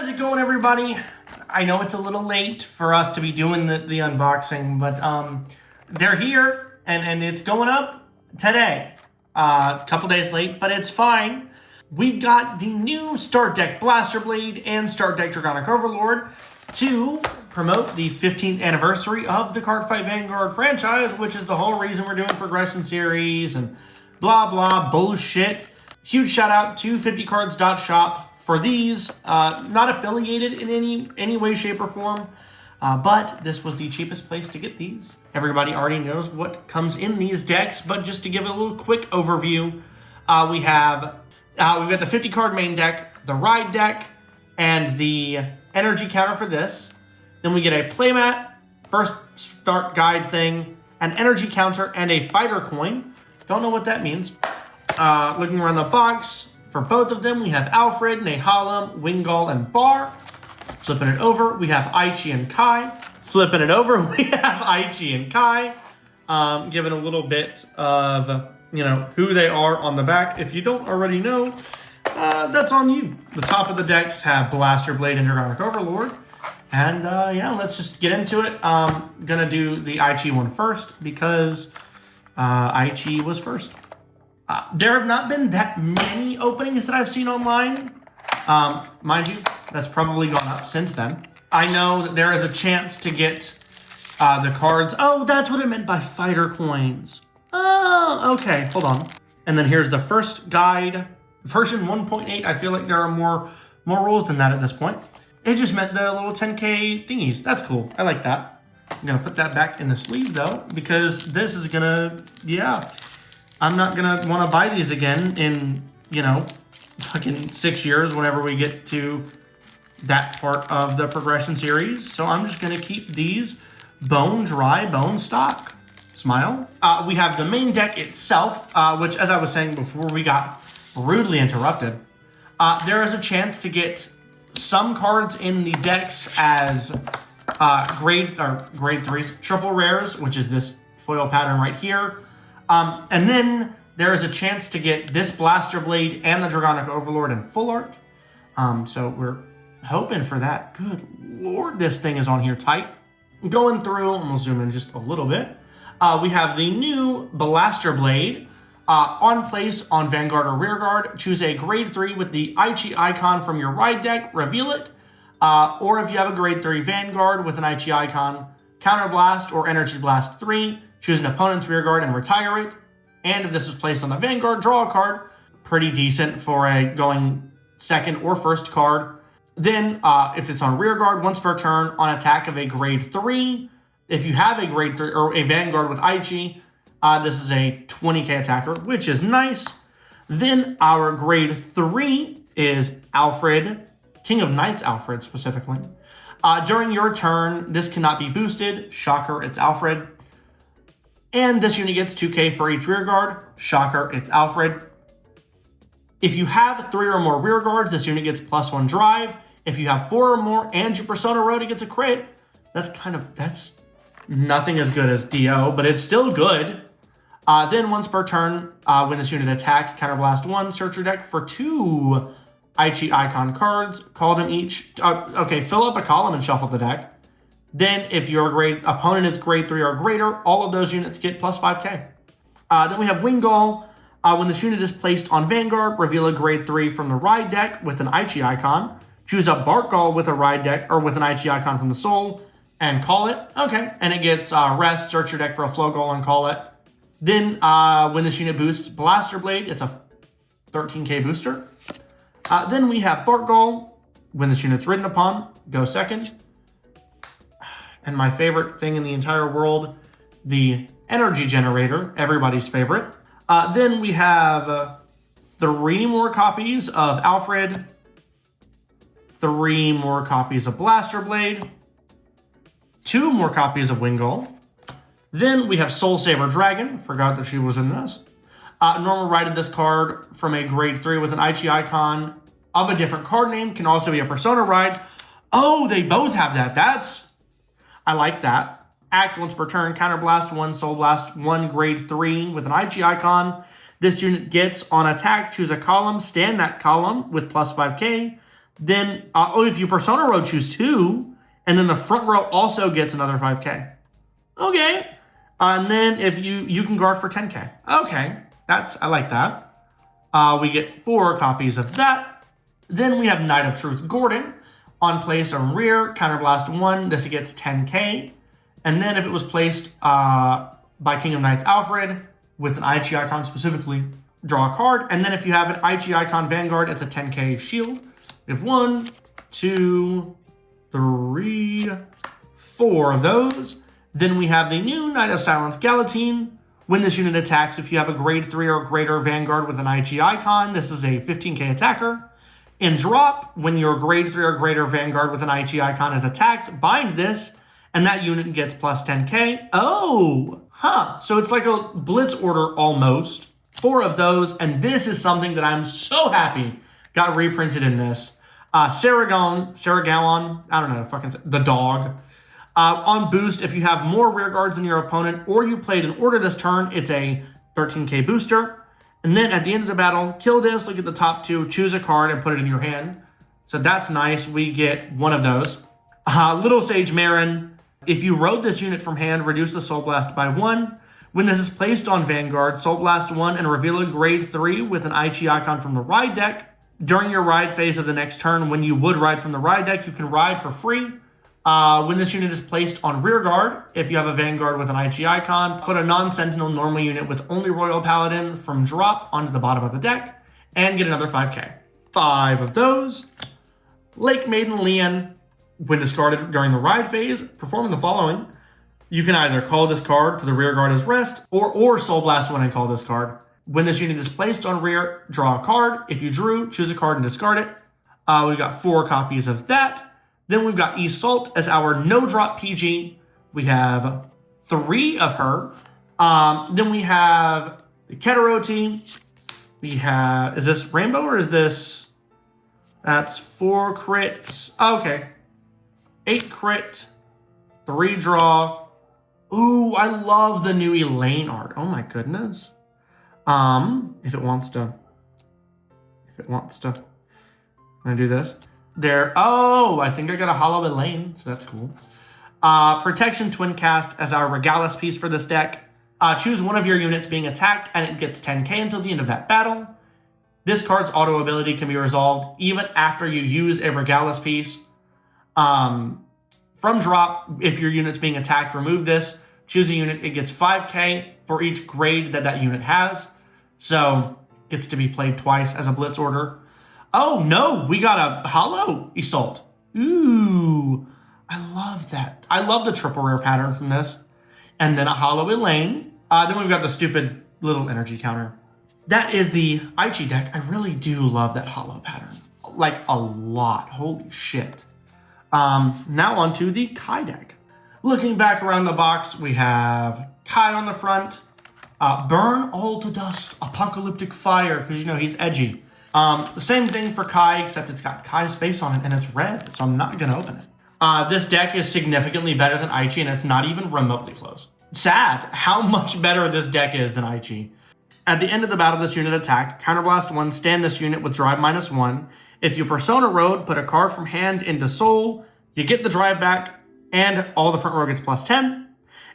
How's it going, everybody? I know it's a little late for us to be doing the unboxing, but they're here, and it's going up today. A couple days late, but it's fine. We've got the new Start Deck Blaster Blade and Start Deck Dragonic Overlord to promote the 15th anniversary of the Cardfight Vanguard franchise, which is the whole reason we're doing Progression Series and blah, blah, bullshit. Huge shout out to 50cards.shop for these. Not affiliated in any way, shape, or form, but this was the cheapest place to get these. Everybody already knows what comes in these decks, but just to give it a little quick overview, we've got the 50 card main deck, the ride deck, and the energy counter for this. Then we get a playmat, first start guide thing, an energy counter, and a fighter coin. Don't know what that means. Looking around the box, for both of them, we have Alfred, Nehalem, Wingull, and Bar. Flipping it over, we have Aichi and Kai. Flipping it over, we have Aichi and Kai. Giving a little bit of, who they are on the back. If you don't already know, that's on you. The top of the decks have Blaster Blade and Dragonic Overlord. And let's just get into it. Gonna do the Aichi one first because Aichi was first. There have not been that many openings that I've seen online. Mind you, that's probably gone up since then. I know that there is a chance to get the cards. Oh, that's what it meant by fighter coins. Oh, okay, hold on. And then here's the first guide, version 1.8. I feel like there are more rules than that at this point. It just meant the little 10K thingies. That's cool. I like that. I'm gonna put that back in the sleeve though, because this is gonna, I'm not gonna want to buy these again in, fucking 6 years whenever we get to that part of the progression series. So I'm just gonna keep these bone dry, bone stock. Smile. We have the main deck itself, which, as I was saying before we got rudely interrupted, there is a chance to get some cards in the decks as grade 3s, triple rares, which is this foil pattern right here. And then there is a chance to get this Blaster Blade and the Dragonic Overlord in full art. So we're hoping for that. Good Lord, this thing is on here tight. Going through, and we'll zoom in just a little bit. We have the new Blaster Blade. On place on Vanguard or Rearguard, choose a grade 3 with the Aichi icon from your ride deck, reveal it. Or if you have a grade 3 Vanguard with an Aichi icon, Counter Blast or Energy Blast 3, choose an opponent's rearguard and retire it. And if this is placed on the Vanguard, draw a card. Pretty decent for a going second or first card. Then, if it's on rearguard, once per turn, on attack of a grade 3. If you have a grade 3 or a Vanguard with Aichi, this is a 20k attacker, which is nice. Then our grade 3 is Alfred, King of Knights Alfred specifically. During your turn, this cannot be boosted. Shocker, it's Alfred. And this unit gets 2k for each rearguard. Shocker, it's Alfred. If you have 3 or more rearguards, this unit gets +1 drive. If you have 4 or more and your Persona Road, it gets a crit. That's nothing as good as DO, but it's still good. Then once per turn, when this unit attacks, Counterblast 1, search your deck for 2 Aichi icon cards. Call them each. Fill up a column and shuffle the deck. Then if your opponent is grade 3 or greater, all of those units get +5k. Then we have Wingull. When this unit is placed on Vanguard, reveal a grade 3 from the ride deck with an Aichi icon. Choose a Barkgull with a ride deck or with an Aichi icon from the soul and call it. Okay, and it gets rest, search your deck for a flow goal and call it. Then when this unit boosts Blaster Blade, it's a 13k booster. Then we have Barkgull. When this unit's ridden upon, go second. And my favorite thing in the entire world, the energy generator, everybody's favorite. Then we have 3 more copies of Alfred, 3 more copies of Blaster Blade, 2 more copies of Wingull. Then we have Soul Saver Dragon, forgot that she was in this. Normal rated this card from a grade 3 with an Aichi icon of a different card name, can also be a Persona ride. Oh, they both have that. I like that. Act once per turn, Counterblast 1, Soul Blast 1, grade 3 with an Aichi icon. This unit gets on attack, choose a column, stand that column with +5k. Then, if you Persona row, choose 2, and then the front row also gets another 5k. Okay. And then if you can guard for 10k. Okay, I like that. We get 4 copies of that. Then we have Knight of Truth Gordon. On place or rear, counterblast 1, this gets 10k. And then if it was placed by King of Knights Alfred with an Aichi icon specifically, draw a card. And then if you have an Aichi icon Vanguard, it's a 10k shield. We have 1, 2, 3, 4 of those. Then we have the new Knight of Silence Galatine. When this unit attacks, if you have a grade 3 or greater Vanguard with an Aichi icon, this is a 15k attacker. In drop, when your grade 3 or greater Vanguard with an Aichi icon is attacked, bind this, and that unit gets plus 10k. Oh, so it's like a Blitz order almost. 4 of those, and this is something that I'm so happy got reprinted in this. Saragallon, I don't know, the dog. On boost, if you have more rear guards than your opponent, or you played an order this turn, it's a 13k booster. And then at the end of the battle, kill this, look at the top 2, choose a card, and put it in your hand. So that's nice. We get 1 of those. Little Sage Marin. If you rode this unit from hand, reduce the Soul Blast by 1. When this is placed on Vanguard, Soul Blast 1 and reveal a grade 3 with an Aichi icon from the ride deck. During your ride phase of the next turn, when you would ride from the ride deck, you can ride for free. When this unit is placed on rear guard, if you have a Vanguard with an Aichi icon, put a non-sentinel normal unit with only Royal Paladin from drop onto the bottom of the deck, and get another 5k. 5 of those. Lake Maiden Lian, when discarded during the ride phase, perform the following. You can either call this card to the rear guard as rest, or Soul Blast 1 and call this card. When this unit is placed on rear, draw a card. If you drew, choose a card and discard it. We've got 4 copies of that. Then we've got Iseult as our no-drop PG. We have 3 of her. Then we have the Keteroti. We have, is this Rainbow or is this, that's 4 crits. Okay. 8 crit, 3 draw. Ooh, I love the new Elaine art. Oh my goodness. If it wants to, I'm gonna do this. There, I think I got a Hollow Elaine, so that's cool. Protection Twin Cast as our Regalis piece for this deck. Choose one of your units being attacked, and it gets 10k until the end of that battle. This card's auto ability can be resolved even after you use a Regalis piece. From drop, if your unit's being attacked, remove this. Choose a unit, it gets 5k for each grade that unit has. So, gets to be played twice as a Blitz order. Oh no, we got a Hollow Iseult. Ooh, I love that. I love the triple rare pattern from this. And then a Hollow Elaine. Then we've got the stupid little energy counter. That is the Aichi deck. I really do love that Hollow pattern. Like a lot, holy shit. Now onto the Kai deck. Looking back around the box, we have Kai on the front. Burn all to dust, apocalyptic fire, because you know he's edgy. The same thing for Kai, except it's got Kai's face on it and it's red, so I'm not going to open it. This deck is significantly better than Aichi, and it's not even remotely close. Sad how much better this deck is than Aichi. At the end of the battle, this unit attacked. Counterblast 1, stand this unit with drive -1. If you Persona Road, put a card from hand into Soul, you get the drive back, and all the front row gets +10.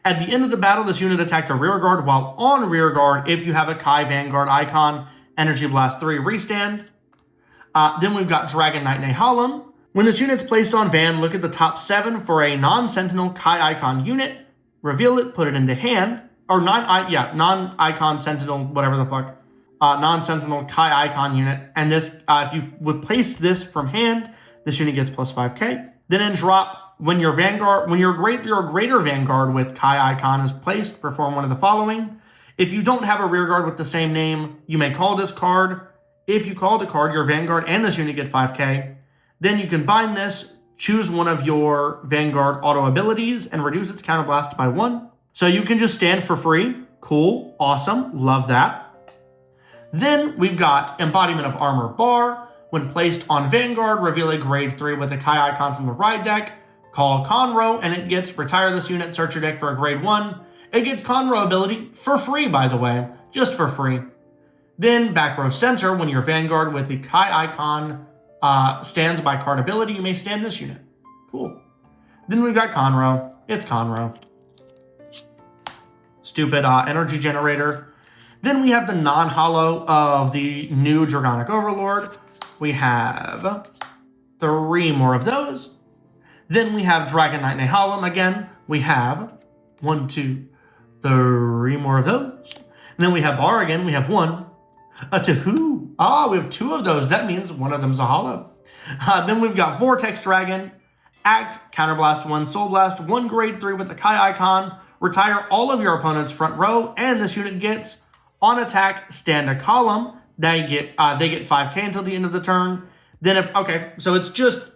At the end of the battle, this unit attacked a rear guard. While on rear guard, if you have a Kai Vanguard icon, Energy Blast 3, restand. Then we've got Dragon Knight Nehalem. When this unit's placed on Van, look at the top 7 for a non-sentinel Kai icon unit. Reveal it, put it into hand. Or non-icon sentinel, whatever the fuck. Non-sentinel Kai icon unit. And this, if you would place this from hand, this unit gets +5k. Then in drop, when your greater Vanguard with Kai icon is placed, perform one of the following. If you don't have a rear guard with the same name, you may call this card. If you call the card, your Vanguard and this unit get 5k. Then you can bind this, choose one of your Vanguard auto abilities, and reduce its counterblast by 1. So you can just stand for free. Cool, awesome, love that. Then we've got Embodiment of Armor Bar. When placed on Vanguard, reveal a grade 3 with a Kai icon from the ride deck. Call Conroe, and it gets retire this unit, search your deck for a grade 1. It gets Conroe ability for free, by the way, just for free. Then back row center, when your Vanguard with the Kai icon Stands by card ability. You may stand this unit. Cool. Then we've got Conroe. It's Conroe. Stupid energy generator. Then we have the non-holo of the new Dragonic Overlord. We have 3 more of those. Then we have Dragon Knight Nehalem again. We have 1, 2, 3 more of those. And then we have Bar again. We have 1, 2. We have 2 of those. That means 1 of them is a holo. Then we've got Vortex Dragon, Act, Counterblast 1, Soul Blast, 1 grade 3 with the Kai icon. Retire all of your opponent's front row, and this unit gets on attack, stand a column. They get 5k until the end of the turn. Then so it's just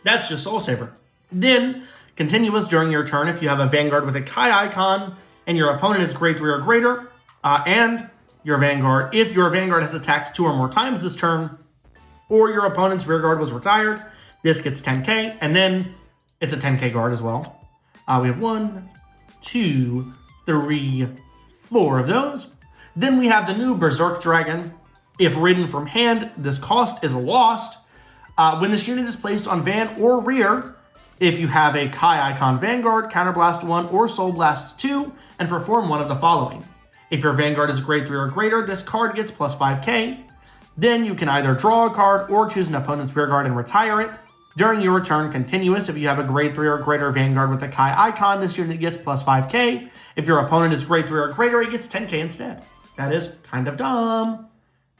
that's just Soul Saver. Then continuous during your turn if you have a Vanguard with a Kai icon and your opponent is grade 3 or greater, and your Vanguard, if your Vanguard has attacked 2 or more times this turn, or your opponent's rear guard was retired, this gets 10k, and then it's a 10k guard as well. We have 1, 2, 3, 4 of those. Then we have the new Berserk Dragon. If ridden from hand, this cost is lost. When this unit is placed on van or rear, if you have a Kai icon Vanguard, Counterblast 1 or Soul Blast 2, and perform one of the following. If your Vanguard is grade 3 or greater, this card gets plus 5k. Then you can either draw a card or choose an opponent's rear guard and retire it. During your turn, continuous, if you have a grade 3 or greater Vanguard with a Kai icon, this unit gets plus 5k. If your opponent is grade 3 or greater, it gets 10k instead. That is kind of dumb.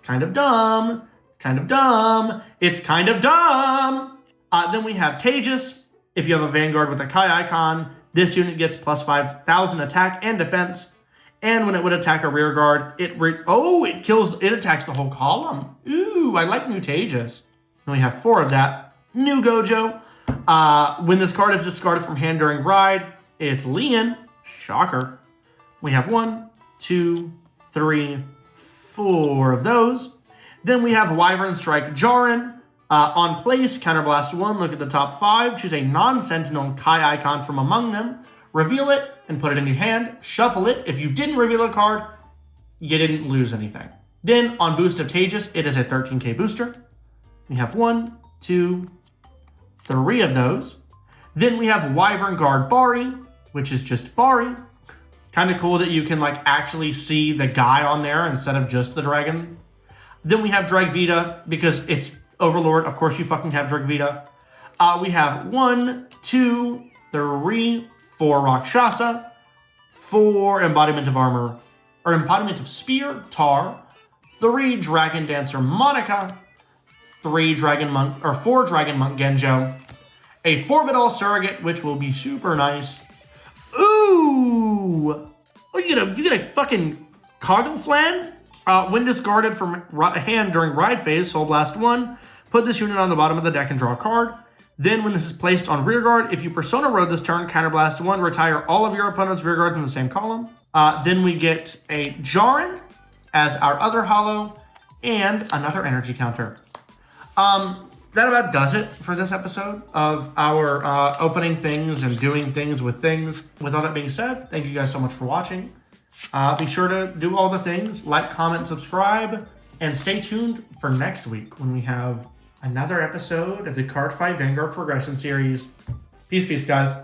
Kind of dumb. Kind of dumb. It's kind of dumb. Then we have Tejas. If you have a Vanguard with a Kai icon, this unit gets plus 5,000 attack and defense. And when it would attack a rear guard, it attacks the whole column. Ooh, I like new Tejas. Then we have 4 of that. New Gojo. When this card is discarded from hand during ride, it's Leon. Shocker. We have 1, 2, 3, 4 of those. Then we have Wyvern Strike Jaren. On place, Counterblast 1, look at the top 5, choose a non-sentinel Kai icon from among them, reveal it, and put it in your hand, shuffle it. If you didn't reveal a card, you didn't lose anything. Then, on boost of Tejas, it is a 13k booster. We have 1, 2, 3 of those. Then we have Wyvern Guard Bari, which is just Bari. Kind of cool that you can actually see the guy on there instead of just the dragon. Then we have Drag Vita, because it's Overlord. Of course you fucking have Drag Vita. We have 1, 2, 3, 4 Rakshasa, 4 Embodiment of Armor, or Embodiment of Spear, Tar, 3 Dragon Dancer Monica, 4 Dragon Monk Genjo, a 4-bit-all Surrogate, which will be super nice. Ooh! Oh, you get a fucking Cogleflan? When discarded from hand during ride phase, Soul Blast 1, put this unit on the bottom of the deck and draw a card. Then when this is placed on rear guard, if you Persona Road this turn, Counterblast 1, retire all of your opponent's rear guards in the same column. Then we get a Jaren as our other holo, and another energy counter. That about does it for this episode of our opening things and doing things. With all that being said, thank you guys so much for watching. Be sure to do all the things, like, comment, subscribe, and stay tuned for next week when we have another episode of the Card Fight Vanguard Progression Series. Peace, guys.